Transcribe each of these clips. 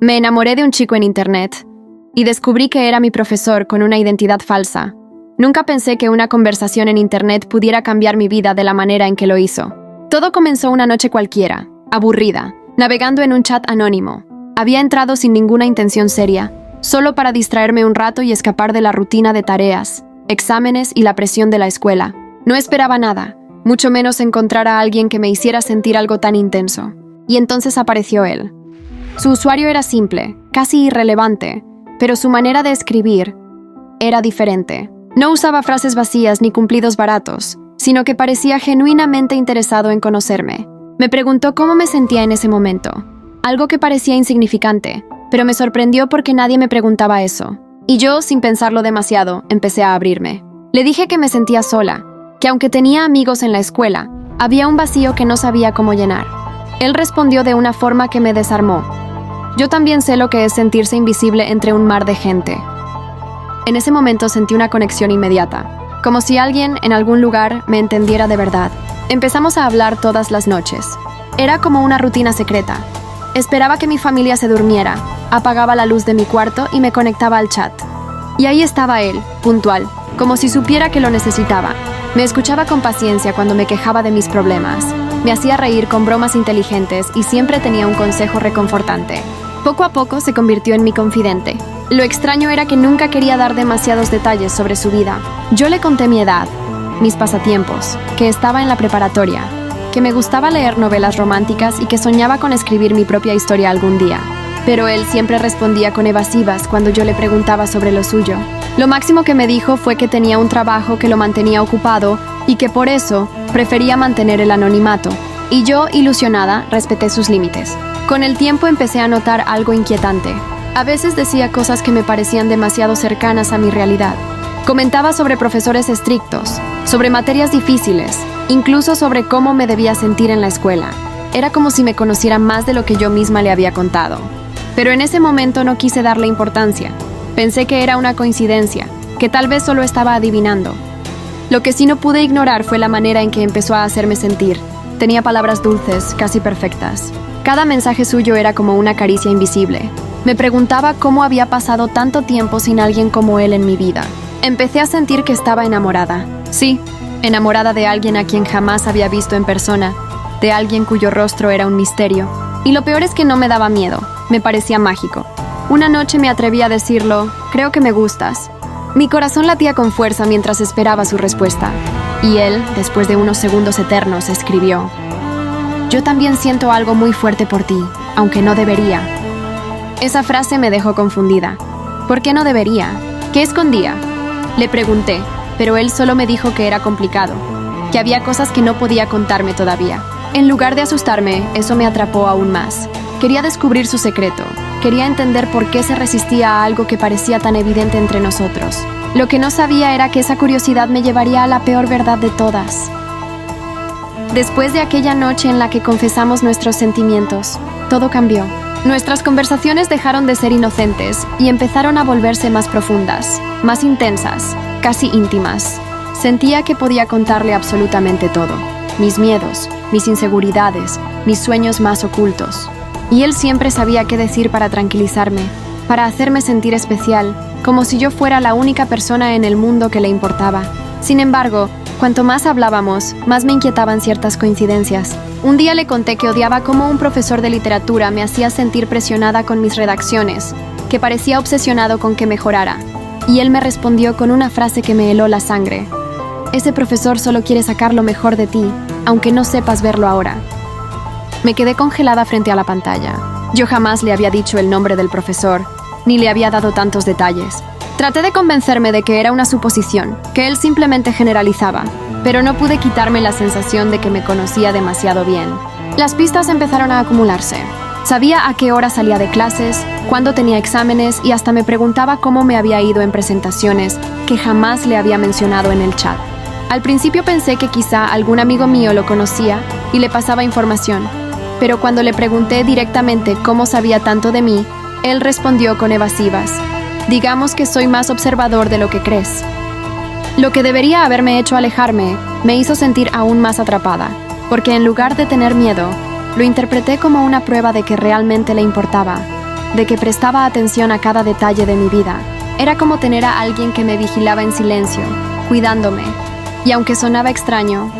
Me enamoré de un chico en internet y descubrí que era mi profesor con una identidad falsa. Nunca pensé que una conversación en internet pudiera cambiar mi vida de la manera en que lo hizo. Todo comenzó una noche cualquiera, aburrida, navegando en un chat anónimo. Había entrado sin ninguna intención seria, solo para distraerme un rato y escapar de la rutina de tareas, exámenes y la presión de la escuela. No esperaba nada, mucho menos encontrar a alguien que me hiciera sentir algo tan intenso. Y entonces apareció él. Su usuario era simple, casi irrelevante, pero su manera de escribir era diferente. No usaba frases vacías ni cumplidos baratos, sino que parecía genuinamente interesado en conocerme. Me preguntó cómo me sentía en ese momento, algo que parecía insignificante, pero me sorprendió porque nadie me preguntaba eso. Y yo, sin pensarlo demasiado, empecé a abrirme. Le dije que me sentía sola, que aunque tenía amigos en la escuela, había un vacío que no sabía cómo llenar. Él respondió de una forma que me desarmó. Yo también sé lo que es sentirse invisible entre un mar de gente. En ese momento sentí una conexión inmediata, como si alguien en algún lugar me entendiera de verdad. Empezamos a hablar todas las noches. Era como una rutina secreta. Esperaba que mi familia se durmiera, apagaba la luz de mi cuarto y me conectaba al chat. Y ahí estaba él, puntual, como si supiera que lo necesitaba. Me escuchaba con paciencia cuando me quejaba de mis problemas. Me hacía reír con bromas inteligentes y siempre tenía un consejo reconfortante. Poco a poco se convirtió en mi confidente. Lo extraño era que nunca quería dar demasiados detalles sobre su vida. Yo le conté mi edad, mis pasatiempos, que estaba en la preparatoria, que me gustaba leer novelas románticas y que soñaba con escribir mi propia historia algún día. Pero él siempre respondía con evasivas cuando yo le preguntaba sobre lo suyo. Lo máximo que me dijo fue que tenía un trabajo que lo mantenía ocupado y que por eso prefería mantener el anonimato. Y yo, ilusionada, respeté sus límites. Con el tiempo empecé a notar algo inquietante. A veces decía cosas que me parecían demasiado cercanas a mi realidad. Comentaba sobre profesores estrictos, sobre materias difíciles, incluso sobre cómo me debía sentir en la escuela. Era como si me conociera más de lo que yo misma le había contado. Pero en ese momento no quise darle importancia. Pensé que era una coincidencia, que tal vez solo estaba adivinando. Lo que sí no pude ignorar fue la manera en que empezó a hacerme sentir. Tenía palabras dulces, casi perfectas. Cada mensaje suyo era como una caricia invisible. Me preguntaba cómo había pasado tanto tiempo sin alguien como él en mi vida. Empecé a sentir que estaba enamorada. Sí, enamorada de alguien a quien jamás había visto en persona, de alguien cuyo rostro era un misterio. Y lo peor es que no me daba miedo, me parecía mágico. Una noche me atreví a decirlo, creo que me gustas. Mi corazón latía con fuerza mientras esperaba su respuesta. Y él, después de unos segundos eternos, escribió: yo también siento algo muy fuerte por ti, aunque no debería. Esa frase me dejó confundida. ¿Por qué no debería? ¿Qué escondía? Le pregunté, pero él solo me dijo que era complicado, que había cosas que no podía contarme todavía. En lugar de asustarme, eso me atrapó aún más. Quería descubrir su secreto. Quería entender por qué se resistía a algo que parecía tan evidente entre nosotros. Lo que no sabía era que esa curiosidad me llevaría a la peor verdad de todas. Después de aquella noche en la que confesamos nuestros sentimientos, todo cambió. Nuestras conversaciones dejaron de ser inocentes y empezaron a volverse más profundas, más intensas, casi íntimas. Sentía que podía contarle absolutamente todo. Mis miedos, mis inseguridades, mis sueños más ocultos. Y él siempre sabía qué decir para tranquilizarme, para hacerme sentir especial, como si yo fuera la única persona en el mundo que le importaba. Sin embargo, cuanto más hablábamos, más me inquietaban ciertas coincidencias. Un día le conté que odiaba cómo un profesor de literatura me hacía sentir presionada con mis redacciones, que parecía obsesionado con que mejorara. Y él me respondió con una frase que me heló la sangre. Ese profesor solo quiere sacar lo mejor de ti, aunque no sepas verlo ahora. Me quedé congelada frente a la pantalla. Yo jamás le había dicho el nombre del profesor, ni le había dado tantos detalles. Traté de convencerme de que era una suposición, que él simplemente generalizaba, pero no pude quitarme la sensación de que me conocía demasiado bien. Las pistas empezaron a acumularse. Sabía a qué hora salía de clases, cuándo tenía exámenes y hasta me preguntaba cómo me había ido en presentaciones que jamás le había mencionado en el chat. Al principio pensé que quizá algún amigo mío lo conocía y le pasaba información, pero cuando le pregunté directamente cómo sabía tanto de mí, él respondió con evasivas. Digamos que soy más observador de lo que crees. Lo que debería haberme hecho alejarme me hizo sentir aún más atrapada, porque en lugar de tener miedo, lo interpreté como una prueba de que realmente le importaba. de que prestaba atención a cada detalle de mi vida. Era como tener a alguien que me vigilaba en silencio, cuidándome. Y aunque sonaba extraño,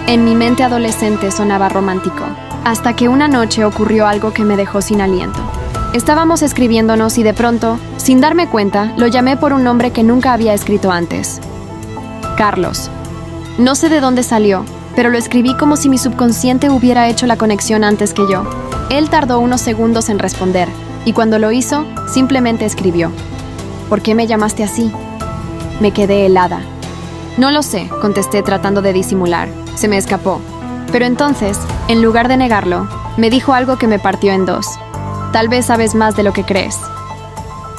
en mi mente adolescente sonaba romántico. Hasta que una noche ocurrió algo que me dejó sin aliento. Estábamos escribiéndonos y de pronto, sin darme cuenta, lo llamé por un nombre que nunca había escrito antes. Carlos. No sé de dónde salió, pero lo escribí como si mi subconsciente hubiera hecho la conexión antes que yo. Él tardó unos segundos en responder, y cuando lo hizo, simplemente escribió. ¿Por qué me llamaste así? Me quedé helada. No lo sé, contesté tratando de disimular. Se me escapó. Pero entonces, en lugar de negarlo, me dijo algo que me partió en dos. Tal vez sabes más de lo que crees.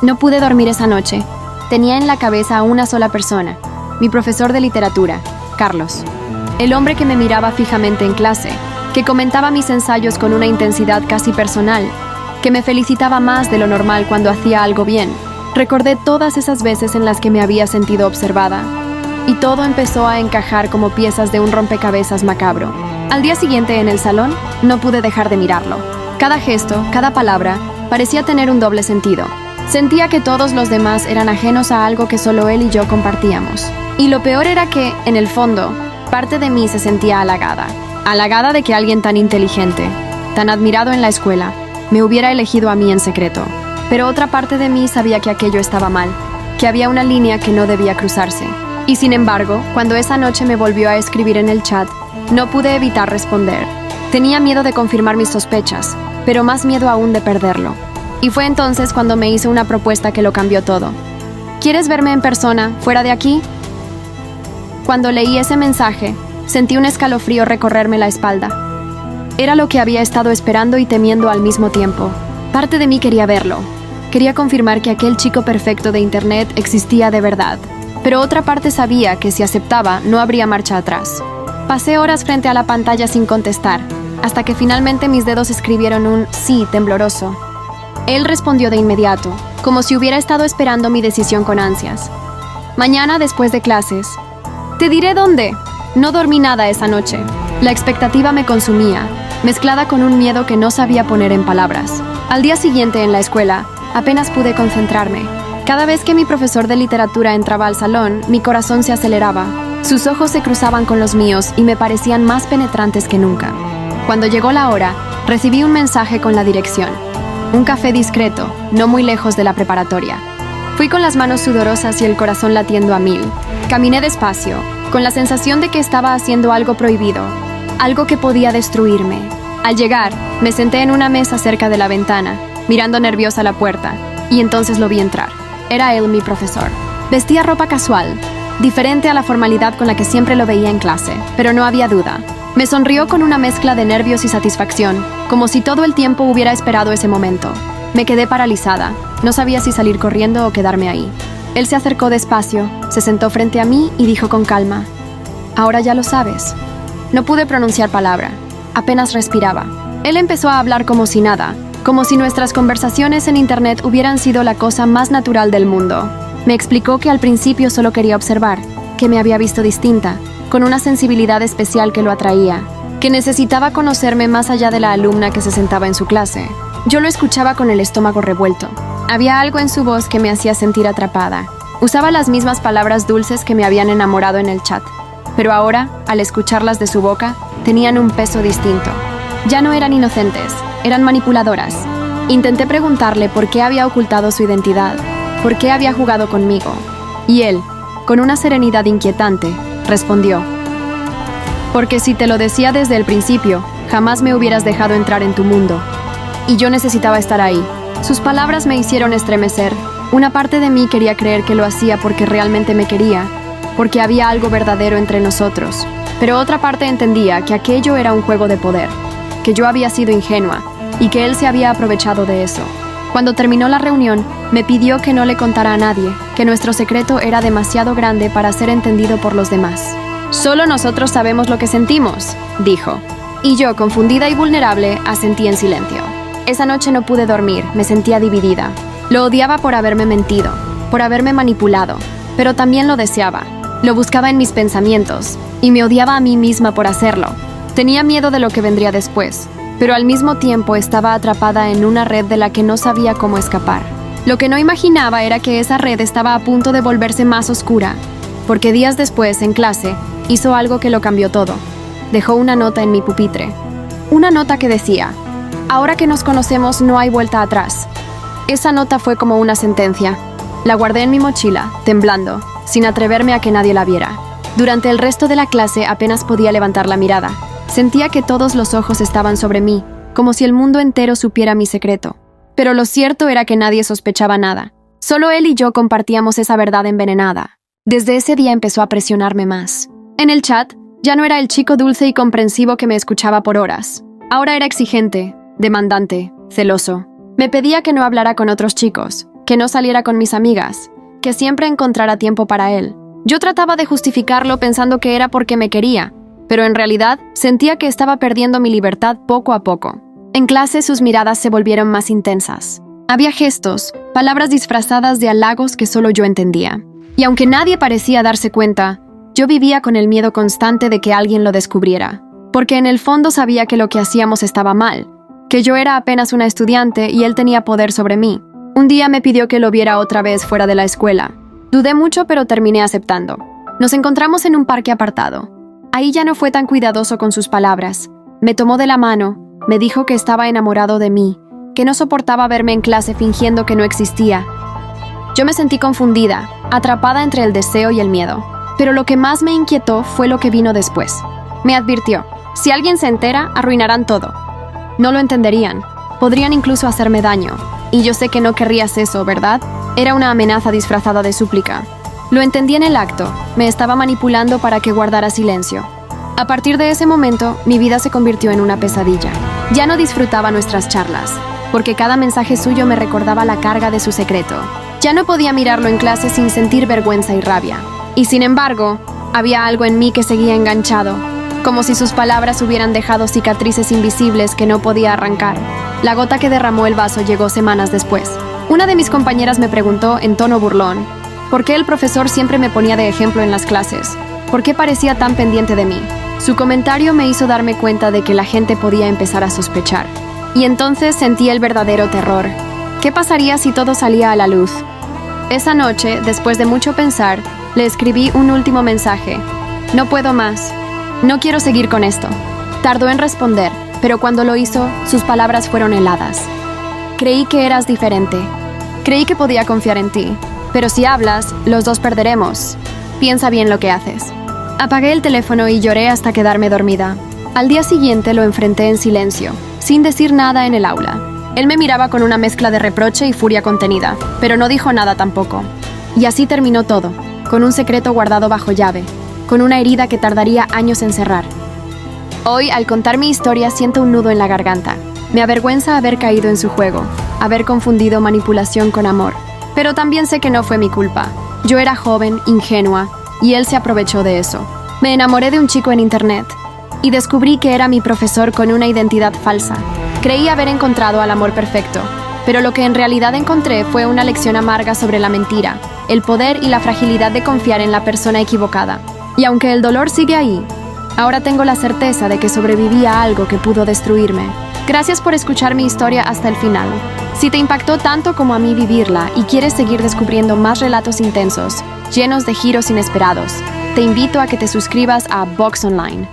No pude dormir esa noche. Tenía en la cabeza a una sola persona, mi profesor de literatura, Carlos. El hombre que me miraba fijamente en clase, que comentaba mis ensayos con una intensidad casi personal, que me felicitaba más de lo normal cuando hacía algo bien. Recordé todas esas veces en las que me había sentido observada, y todo empezó a encajar como piezas de un rompecabezas macabro. Al día siguiente en el salón, no pude dejar de mirarlo. Cada gesto, cada palabra, parecía tener un doble sentido. Sentía que todos los demás eran ajenos a algo que solo él y yo compartíamos. Y lo peor era que, en el fondo, parte de mí se sentía halagada. Halagada de que alguien tan inteligente, tan admirado en la escuela, me hubiera elegido a mí en secreto. Pero otra parte de mí sabía que aquello estaba mal, que había una línea que no debía cruzarse. Y sin embargo, cuando esa noche me volvió a escribir en el chat, no pude evitar responder. Tenía miedo de confirmar mis sospechas, pero más miedo aún de perderlo. Y fue entonces cuando me hizo una propuesta que lo cambió todo. ¿Quieres verme en persona, fuera de aquí? Cuando leí ese mensaje, sentí un escalofrío recorrerme la espalda. Era lo que había estado esperando y temiendo al mismo tiempo. Parte de mí quería verlo. Quería confirmar que aquel chico perfecto de internet existía de verdad. Pero otra parte sabía que si aceptaba, no habría marcha atrás. Pasé horas frente a la pantalla sin contestar, hasta que finalmente mis dedos escribieron un sí tembloroso. Él respondió de inmediato, como si hubiera estado esperando mi decisión con ansias. Mañana, después de clases. Te diré dónde. No dormí nada esa noche. La expectativa me consumía, mezclada con un miedo que no sabía poner en palabras. Al día siguiente en la escuela, apenas pude concentrarme. Cada vez que mi profesor de literatura entraba al salón, mi corazón se aceleraba. Sus ojos se cruzaban con los míos y me parecían más penetrantes que nunca. Cuando llegó la hora, recibí un mensaje con la dirección. Un café discreto, no muy lejos de la preparatoria. Fui con las manos sudorosas y el corazón latiendo a 1000. Caminé despacio, con la sensación de que estaba haciendo algo prohibido, algo que podía destruirme. Al llegar, me senté en una mesa cerca de la ventana, mirando nerviosa la puerta, y entonces lo vi entrar. Era él mi profesor. Vestía ropa casual, diferente a la formalidad con la que siempre lo veía en clase, pero no había duda. Me sonrió con una mezcla de nervios y satisfacción, como si todo el tiempo hubiera esperado ese momento. Me quedé paralizada, no sabía si salir corriendo o quedarme ahí. Él se acercó despacio, se sentó frente a mí y dijo con calma: «Ahora ya lo sabes». No pude pronunciar palabra, apenas respiraba. Él empezó a hablar como si nada, como si nuestras conversaciones en internet hubieran sido la cosa más natural del mundo. Me explicó que al principio solo quería observar, que me había visto distinta, con una sensibilidad especial que lo atraía, que necesitaba conocerme más allá de la alumna que se sentaba en su clase. Yo lo escuchaba con el estómago revuelto. Había algo en su voz que me hacía sentir atrapada. Usaba las mismas palabras dulces que me habían enamorado en el chat, pero ahora, al escucharlas de su boca, tenían un peso distinto. Ya no eran inocentes, eran manipuladoras. Intenté preguntarle por qué había ocultado su identidad, por qué había jugado conmigo. Y él, con una serenidad inquietante, respondió: «Porque si te lo decía desde el principio, jamás me hubieras dejado entrar en tu mundo. Y yo necesitaba estar ahí». Sus palabras me hicieron estremecer. Una parte de mí quería creer que lo hacía porque realmente me quería, porque había algo verdadero entre nosotros. Pero otra parte entendía que aquello era un juego de poder, que yo había sido ingenua y que él se había aprovechado de eso. Cuando terminó la reunión, me pidió que no le contara a nadie, que nuestro secreto era demasiado grande para ser entendido por los demás. «Solo nosotros sabemos lo que sentimos», dijo. Y yo, confundida y vulnerable, asentí en silencio. Esa noche no pude dormir, me sentía dividida. Lo odiaba por haberme mentido, por haberme manipulado, pero también lo deseaba. Lo buscaba en mis pensamientos, y me odiaba a mí misma por hacerlo. Tenía miedo de lo que vendría después, pero al mismo tiempo estaba atrapada en una red de la que no sabía cómo escapar. Lo que no imaginaba era que esa red estaba a punto de volverse más oscura, porque días después, en clase, hizo algo que lo cambió todo. Dejó una nota en mi pupitre. Una nota que decía: "Ahora que nos conocemos no hay vuelta atrás". Esa nota fue como una sentencia. La guardé en mi mochila, temblando, sin atreverme a que nadie la viera. Durante el resto de la clase apenas podía levantar la mirada. Sentía que todos los ojos estaban sobre mí, como si el mundo entero supiera mi secreto. Pero lo cierto era que nadie sospechaba nada. Solo él y yo compartíamos esa verdad envenenada. Desde ese día empezó a presionarme más. En el chat, ya no era el chico dulce y comprensivo que me escuchaba por horas. Ahora era exigente, demandante, celoso. Me pedía que no hablara con otros chicos, que no saliera con mis amigas, que siempre encontrara tiempo para él. Yo trataba de justificarlo pensando que era porque me quería, pero en realidad sentía que estaba perdiendo mi libertad poco a poco. En clase sus miradas se volvieron más intensas. Había gestos, palabras disfrazadas de halagos que solo yo entendía. Y aunque nadie parecía darse cuenta, yo vivía con el miedo constante de que alguien lo descubriera, porque en el fondo sabía que lo que hacíamos estaba mal, que yo era apenas una estudiante y él tenía poder sobre mí. Un día me pidió que lo viera otra vez fuera de la escuela. Dudé mucho, pero terminé aceptando. Nos encontramos en un parque apartado. Ahí ya no fue tan cuidadoso con sus palabras. Me tomó de la mano, me dijo que estaba enamorado de mí, que no soportaba verme en clase fingiendo que no existía. Yo me sentí confundida, atrapada entre el deseo y el miedo. Pero lo que más me inquietó fue lo que vino después. Me advirtió: si alguien se entera, arruinarán todo. No lo entenderían. Podrían incluso hacerme daño. Y yo sé que no querrías eso, ¿verdad? Era una amenaza disfrazada de súplica. Lo entendí en el acto. Me estaba manipulando para que guardara silencio. A partir de ese momento, mi vida se convirtió en una pesadilla. Ya no disfrutaba nuestras charlas, porque cada mensaje suyo me recordaba la carga de su secreto. Ya no podía mirarlo en clase sin sentir vergüenza y rabia. Y sin embargo, había algo en mí que seguía enganchado, como si sus palabras hubieran dejado cicatrices invisibles que no podía arrancar. La gota que derramó el vaso llegó semanas después. Una de mis compañeras me preguntó en tono burlón por qué el profesor siempre me ponía de ejemplo en las clases, por qué parecía tan pendiente de mí. Su comentario me hizo darme cuenta de que la gente podía empezar a sospechar. Y entonces sentí el verdadero terror. ¿Qué pasaría si todo salía a la luz? Esa noche, después de mucho pensar, le escribí un último mensaje. No puedo más. No quiero seguir con esto. Tardó en responder, pero cuando lo hizo, sus palabras fueron heladas. Creí que eras diferente. Creí que podía confiar en ti. Pero si hablas, los dos perderemos. Piensa bien lo que haces. Apagué el teléfono y lloré hasta quedarme dormida. Al día siguiente lo enfrenté en silencio, sin decir nada en el aula. Él me miraba con una mezcla de reproche y furia contenida, pero no dijo nada tampoco. Y así terminó todo, con un secreto guardado bajo llave, con una herida que tardaría años en cerrar. Hoy, al contar mi historia, siento un nudo en la garganta. Me avergüenza haber caído en su juego, haber confundido manipulación con amor. Pero también sé que no fue mi culpa. Yo era joven, ingenua, y él se aprovechó de eso. Me enamoré de un chico en internet y descubrí que era mi profesor con una identidad falsa. Creí haber encontrado al amor perfecto, pero lo que en realidad encontré fue una lección amarga sobre la mentira, el poder y la fragilidad de confiar en la persona equivocada. Y aunque el dolor sigue ahí, ahora tengo la certeza de que sobreviví a algo que pudo destruirme. Gracias por escuchar mi historia hasta el final. Si te impactó tanto como a mí vivirla y quieres seguir descubriendo más relatos intensos, llenos de giros inesperados, te invito a que te suscribas a Vox Online.